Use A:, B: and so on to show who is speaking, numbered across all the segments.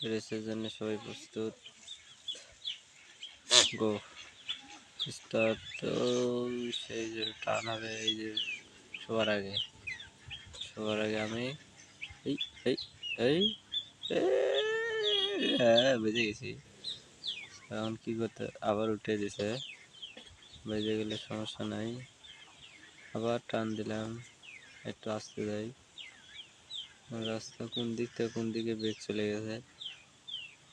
A: রেসের জন্য সবাই প্রস্তুত। গো স্টার্ট। সেই যে টান হবে, এই যে সবার আগে আমি এই এই এই হ্যাঁ বুঝে গেছি। এখন কি করতে, আবার উঠে দিছে, বেজে গেলে সমস্যা নাই। আবার টান দিলাম, একটু আসতে যাই। রাস্তা কোন দিক থেকে কোন দিকে বেগ চলে গেছে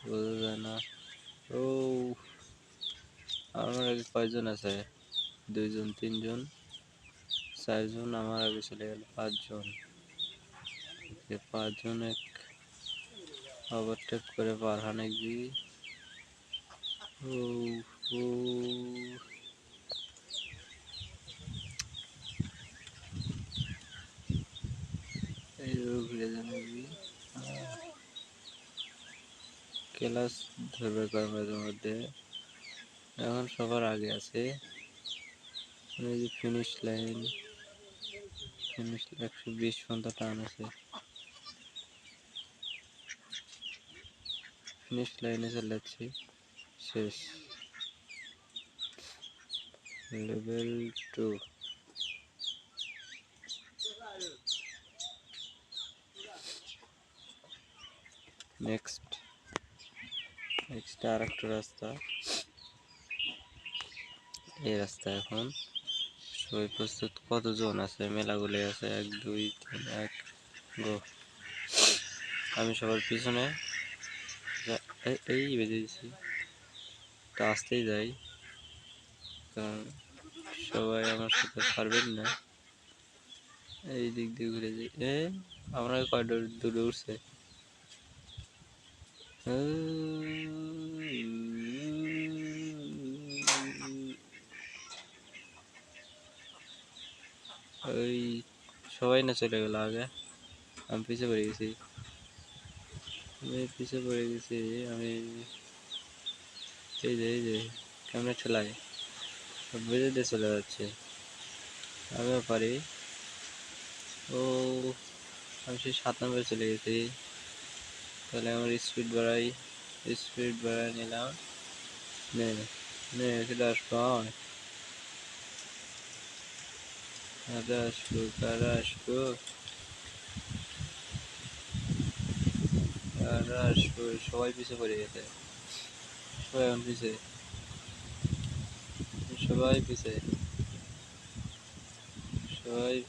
A: বোঝা যায় না। ও আমার আগে কয়জন আছে? 2 জন, 3 জন, 4 জন আমার আগে চলে গেল। 5 জন। 5 জন এক ওভারটেক করে পার হানে গিয়ে ও এই ঘুরে যাবে ক্লাস ধরবে কর্মের মধ্যে। এখন সবার আগে আছে, এই যে ফিনিশ লাইন 120 পর্যন্ত টান আছে। ফিনিশ লাইনে চলে যাচ্ছি, শেষ। লেভেল 2 নেক্সট আর একটা রাস্তা। এই রাস্তা এখন সবাই প্রস্তুত। কতজন আছে? মেলাগুলি আছে, 1 2 3 1 গো। আমি সবার পিছনে এই বেজে দিছি, তো আসতেই যাই, কারণ সবাই আমার সাথে পারবেন না। এই দিক দিয়ে ঘুরে যাই। আমরা কয় দূরে উঠছে। ওই সবাই না চলে গেল আগে, আমি পিছিয়ে পড়ে গেছি। আমি এই যে কেমন ঠেলায় বেঁধে দিয়ে চলে যাচ্ছে। আমিও পারি। ও আমি সেই 7 নম্বরে চলে গেছি। তাহলে আমার স্পিড বাড়াই নিলাম। নে নে চলে আসবো, কারা আসবো, সবাই পিছিয়ে পড়ে গেছে। সবাই এখন সবাই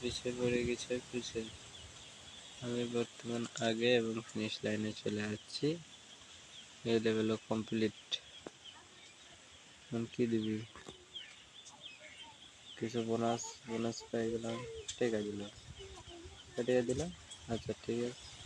A: পিছিয়ে পড়ে গেছে। আমি বর্তমান আগে এবং ফিনিশ লাইনে চলে যাচ্ছি। এই লেভেলও কমপ্লিট। কি দিবি? কিছু বোনাস পেয়ে গেলাম। ঠিক আছে দিলাম, আচ্ছা ঠিক আছে।